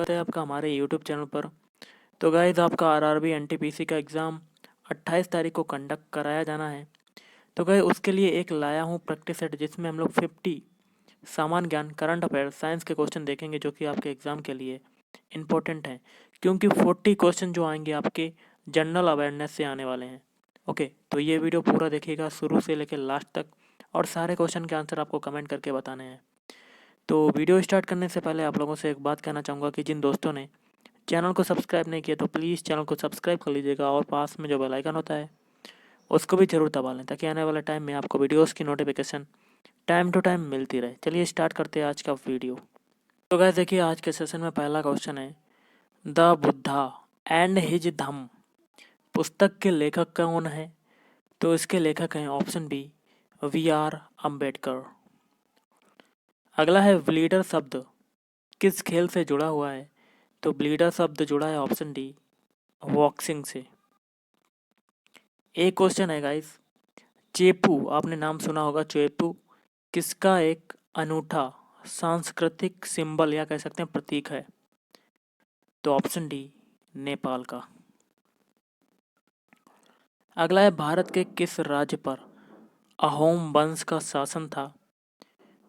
स्वागत है आपका हमारे यूट्यूब चैनल पर। तो गाइज़ आपका आरआरबी एनटीपीसी का एग्ज़ाम 28 तारीख को कंडक्ट कराया जाना है। तो गाइस उसके लिए एक लाया हूँ प्रैक्टिस सेट जिसमें हम लोग 50 सामान्य ज्ञान करंट अफेयर साइंस के क्वेश्चन देखेंगे जो कि आपके एग्ज़ाम के लिए इम्पोर्टेंट हैं, क्योंकि 40 क्वेश्चन जो आएंगे आपके जनरल अवेयरनेस से आने वाले हैं। ओके, तो ये वीडियो पूरा देखिएगा शुरू से लेकर लास्ट तक और सारे क्वेश्चन के आंसर आपको कमेंट करके बताने हैं। तो वीडियो स्टार्ट करने से पहले आप लोगों से एक बात कहना चाहूँगा कि जिन दोस्तों ने चैनल को सब्सक्राइब नहीं किया तो प्लीज़ चैनल को सब्सक्राइब कर लीजिएगा और पास में जो बेल आइकन होता है उसको भी ज़रूर दबा लें ताकि आने वाले टाइम में आपको वीडियोस की नोटिफिकेशन टाइम टू टाइम मिलती रहे। चलिए स्टार्ट करते हैं आज का वीडियो। तो गाइस देखिए आज के सेशन में पहला क्वेश्चन है, द बुद्धा एंड हिज धम्म पुस्तक के लेखक कौन है? तो इसके लेखक हैं ऑप्शन बी वी.आर. अम्बेडकर। अगला है ब्लीडर शब्द किस खेल से जुड़ा हुआ है? तो ब्लीडर शब्द जुड़ा है ऑप्शन डी बॉक्सिंग से। एक क्वेश्चन है गाइस, चेपू आपने नाम सुना होगा, चेपू किसका एक अनूठा सांस्कृतिक सिंबल या कह सकते हैं प्रतीक है? तो ऑप्शन डी नेपाल का। अगला है भारत के किस राज्य पर अहोम वंश का शासन था?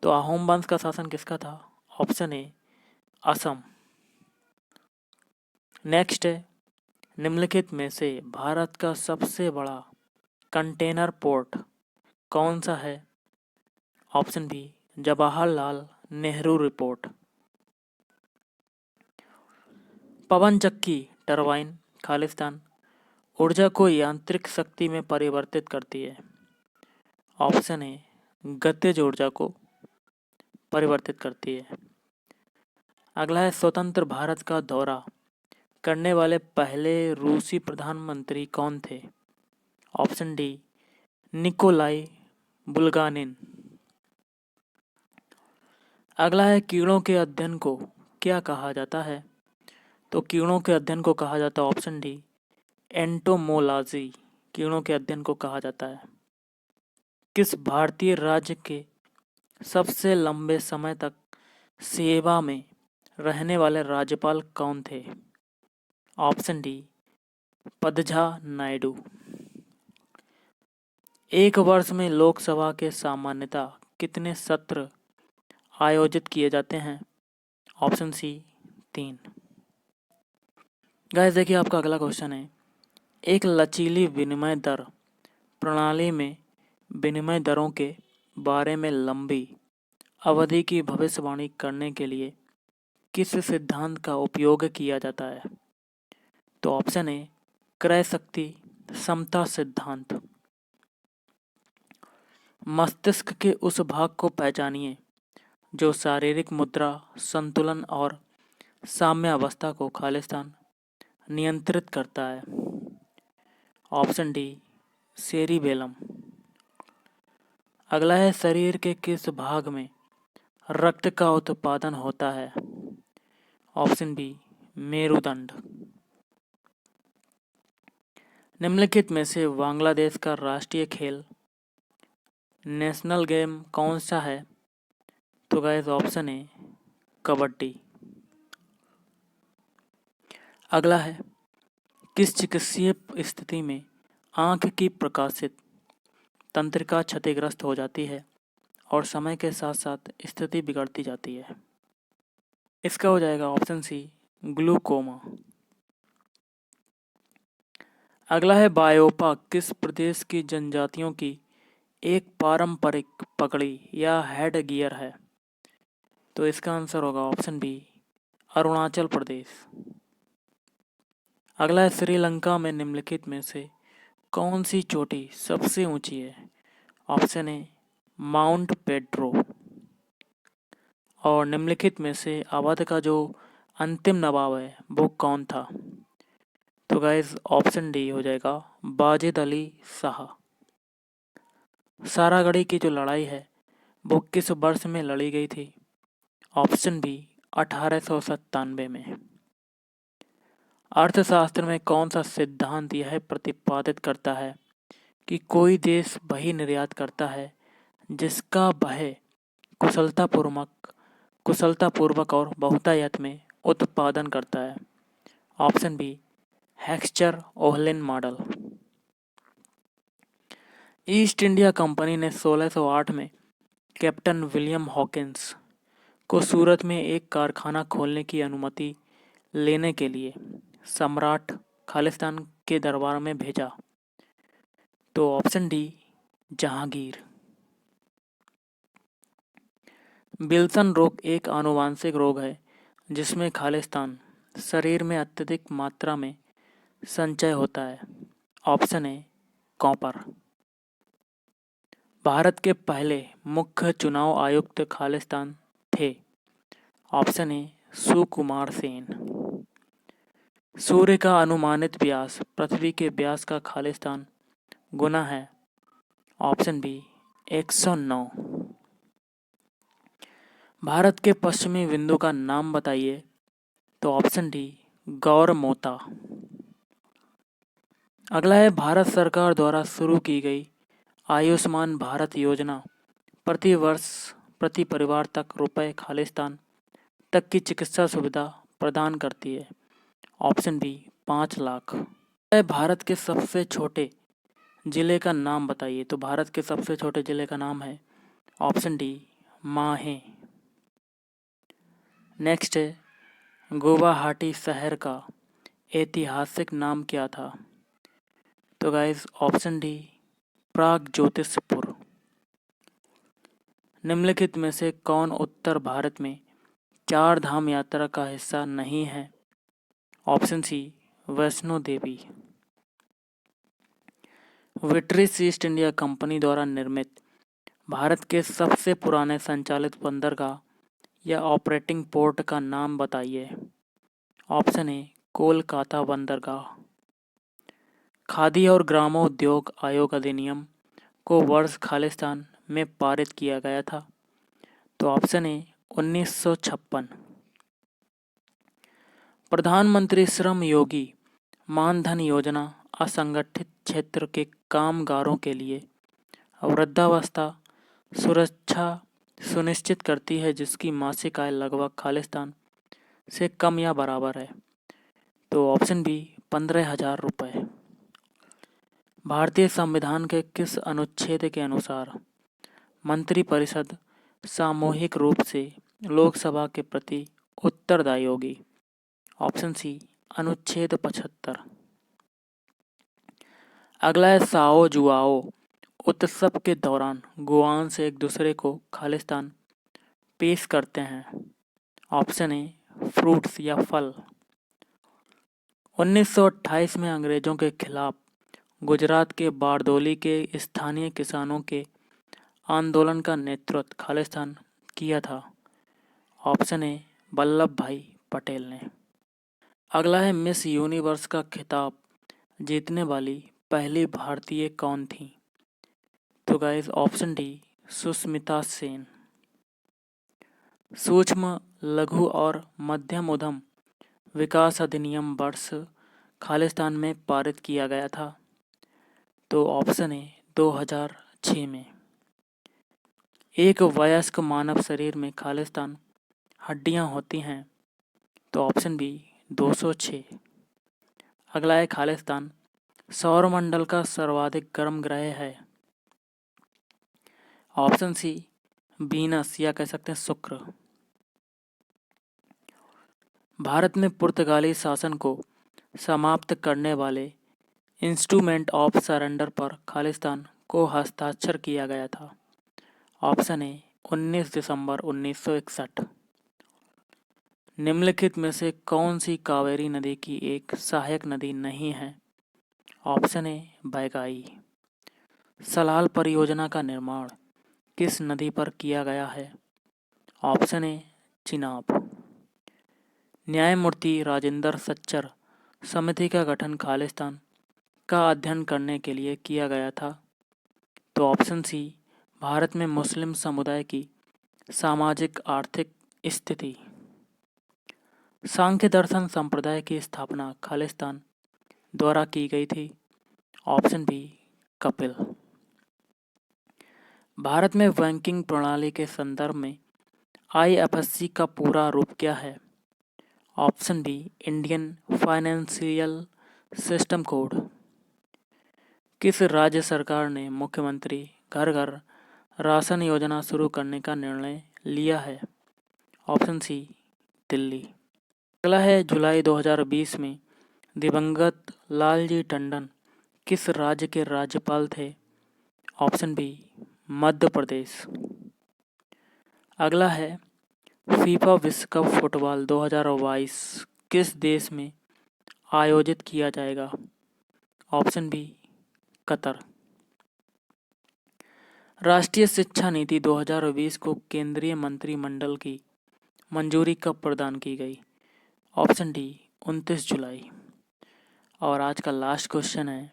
तो अहोम वंश का शासन किसका था? Option A Assam. नेक्स्ट है, निम्नलिखित में से भारत का सबसे बड़ा कंटेनर पोर्ट कौन सा है? Option B Jawaharlal Nehru port. पवन चक्की टरबाइन खालिस्तान ऊर्जा को यांत्रिक शक्ति में परिवर्तित करती है। ऑप्शन ए गतिज ऊर्जा को परिवर्तित करती है। अगला है, स्वतंत्र भारत का दौरा करने वाले पहले रूसी प्रधानमंत्री कौन थे? Option D Nikolai Bulganin. अगला है, कीड़ों के अध्ययन को क्या कहा जाता है? तो कीड़ों के अध्ययन को कहा जाता है ऑप्शन डी एंटोमोलॉजी। कीड़ों के अध्ययन को कहा जाता है। किस भारतीय राज्य के सबसे लंबे समय तक सेवा में रहने वाले राज्यपाल कौन थे? Option D Padmaja Naidu. एक वर्ष में लोकसभा के सामान्यतः कितने सत्र आयोजित किए जाते हैं? Option C 3। गाइस देखिए आपका अगला क्वेश्चन है, एक लचीली विनिमय दर प्रणाली में विनिमय दरों के बारे में लंबी अवधि की भविष्यवाणी करने के लिए किस सिद्धांत का उपयोग किया जाता है? तो ऑप्शन ए क्रय शक्ति समता सिद्धांत। मस्तिष्क के उस भाग को पहचानिए जो शारीरिक मुद्रा संतुलन और साम्यावस्था को खालिस्तान नियंत्रित करता है। Option D cerebellum. अगला है, शरीर के किस भाग में रक्त का उत्पादन होता है? ऑप्शन बी मेरुदंड। निम्नलिखित में से बांग्लादेश का राष्ट्रीय खेल नेशनल गेम कौन सा है? तो गाइस ऑप्शन ए कबड्डी। अगला है, किस चिकित्सीय स्थिति में आंख की प्रकाशित तंत्रिका क्षतिग्रस्त हो जाती है और समय के साथ साथ स्थिति बिगड़ती जाती है? इसका हो जाएगा ऑप्शन सी ग्लूकोमा। अगला है, बायोपा किस प्रदेश की जनजातियों की एक पारंपरिक पगड़ी या हेड गियर है? तो इसका आंसर होगा ऑप्शन बी अरुणाचल प्रदेश। अगला है, श्रीलंका में निम्नलिखित में से कौन सी चोटी सबसे ऊंची है? Option A mount Pedro. और निम्नलिखित में से अवध का जो अंतिम नवाब है वो कौन था? तो गाइस ऑप्शन डी हो जाएगा वाजिद अली शाह। सारागढ़ी की जो लड़ाई है वो किस वर्ष में लड़ी गई थी? ऑप्शन बी 1897 में। अर्थशास्त्र में कौन सा सिद्धांत यह प्रतिपादित करता है कि कोई देश वही निर्यात करता है जिसका वह कुशलतापूर्वक और बहुतायत में उत्पादन करता है? Option B Heckscher Ohlin model. East India Company ने 1608 में कैप्टन विलियम हॉकिंस को सूरत में एक कारखाना खोलने की अनुमति लेने के लिए सम्राट खालिस्तान के दरबार में भेजा। तो ऑप्शन डी जहांगीर। विल्सन रोग एक आनुवांशिक रोग है जिसमें खालिस्तान शरीर में अत्यधिक मात्रा में संचय होता है। Option A copper. भारत के पहले मुख्य चुनाव आयुक्त खालिस्तान थे। Option A Sukumar Sen. सूर्य का अनुमानित व्यास पृथ्वी के व्यास का खालिस्तान गुना है। Option B 109। भारत के पश्चिमी बिंदु का नाम बताइए। तो ऑप्शन डी गौर मोता। अगला है भारत सरकार द्वारा शुरू की गई आयुष्मान भारत योजना प्रति वर्ष प्रति परिवार तक रुपए खालिस्तान तक की चिकित्सा सुविधा प्रदान करती है। Option B 5 lakh. भारत के सबसे छोटे जिले का नाम बताइए। तो भारत के सबसे छोटे जिले का नाम है ऑप्शन डी माहे। नेक्स्ट है गुवाहाटी शहर का ऐतिहासिक नाम क्या था? तो गाइस ऑप्शन डी प्रागज्योतिषपुर। निम्नलिखित में से कौन उत्तर भारत में 4 धाम यात्रा का हिस्सा नहीं है? ऑप्शन सी Vaishno Devi. British east India company द्वारा निर्मित भारत के सबसे पुराने संचालित बंदरगाह या ऑपरेटिंग पोर्ट का नाम बताइए। ऑप्शन ए कोलकाता बंदरगाह। खादी और ग्रामोद्योग आयोग अधिनियम को वर्ष खालिस्तान में पारित किया गया था। तो ऑप्शन ए 1956। प्रधानमंत्री श्रम योगी मानधन योजना असंगठित क्षेत्र के कामगारों के लिए वृद्धावस्था सुरक्षा सुनिश्चित करती है जिसकी मासिक आय लगभग खालिस्तान से कम या बराबर है। तो ऑप्शन बी 15,000 रुपये। भारतीय संविधान के किस अनुच्छेद के अनुसार मंत्रिपरिषद सामूहिक रूप से लोकसभा के प्रति उत्तरदायी होगी? ऑप्शन सी अनुच्छेद 75। अगला है साओ जुआओ उत्सव के दौरान गुआन से एक दूसरे को खालिस्तान पेश करते हैं। ऑप्शन ए फ्रूट्स या फल। 1928 में अंग्रेजों के खिलाफ गुजरात के बारदोली के स्थानीय किसानों के आंदोलन का नेतृत्व खालिस्तान किया था। ऑप्शन ए वल्लभ भाई पटेल ने। अगला है मिस यूनिवर्स का खिताब जीतने वाली पहली भारतीय कौन थी? तो guys option D Sushmita Sen. सूक्ष्म लघु और मध्यम उद्यम विकास अधिनियम वर्ष खालिस्तान में पारित किया गया था। तो ऑप्शन ए 2006 में। एक वयस्क मानव शरीर में खालिस्तान हड्डियां होती हैं। तो ऑप्शन बी 206। अगला है खालिस्तान सौरमंडल का सर्वाधिक गर्म ग्रह है। ऑप्शन सी वीनस या कह सकते हैं शुक्र। भारत में पुर्तगाली शासन को समाप्त करने वाले इंस्ट्रूमेंट ऑफ सरेंडर पर खालिस्तान को हस्ताक्षर किया गया था। ऑप्शन ए 19 दिसंबर 1961। निम्नलिखित में से कौन सी कावेरी नदी की एक सहायक नदी नहीं है? Option A बैगाई। सलाल परियोजना का निर्माण किस नदी पर किया गया है? Option A Chenab. न्यायमूर्ति राजेंद्र सच्चर समिति का गठन खालिस्तान का अध्ययन करने के लिए किया गया था। तो ऑप्शन सी भारत में मुस्लिम समुदाय की सामाजिक आर्थिक स्थिति। सांख्य दर्शन संप्रदाय की स्थापना खालिस्तान द्वारा की गई थी। Option B Kapil. भारत में बैंकिंग प्रणाली के संदर्भ में आईएफएससी का पूरा रूप क्या है? Option B Indian financial system code. किस राज्य सरकार ने मुख्यमंत्री घर घर राशन योजना शुरू करने का निर्णय लिया है? Option C Delhi. अगला है जुलाई 2020 में दिवंगत लालजी टंडन किस राज्य के राज्यपाल थे? Option B Madhya Pradesh. अगला है फीफा विश्व कप फुटबॉल 2022 किस देश में आयोजित किया जाएगा? Option B Qatar. राष्ट्रीय शिक्षा नीति 2020 को केंद्रीय मंत्रिमंडल की मंजूरी कब प्रदान की गई? ऑप्शन डी 29 जुलाई। और आज का लास्ट क्वेश्चन है,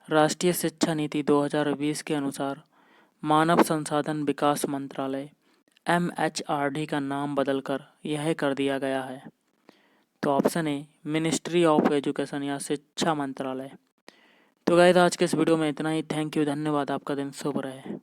राष्ट्रीय शिक्षा नीति 2020 के अनुसार मानव संसाधन विकास मंत्रालय MHRD का नाम बदलकर यह कर दिया गया है। तो option A ministry of education या शिक्षा मंत्रालय। तो गाइस आज के इस वीडियो में इतना ही। थैंक यू, धन्यवाद। आपका दिन शुभ रहे।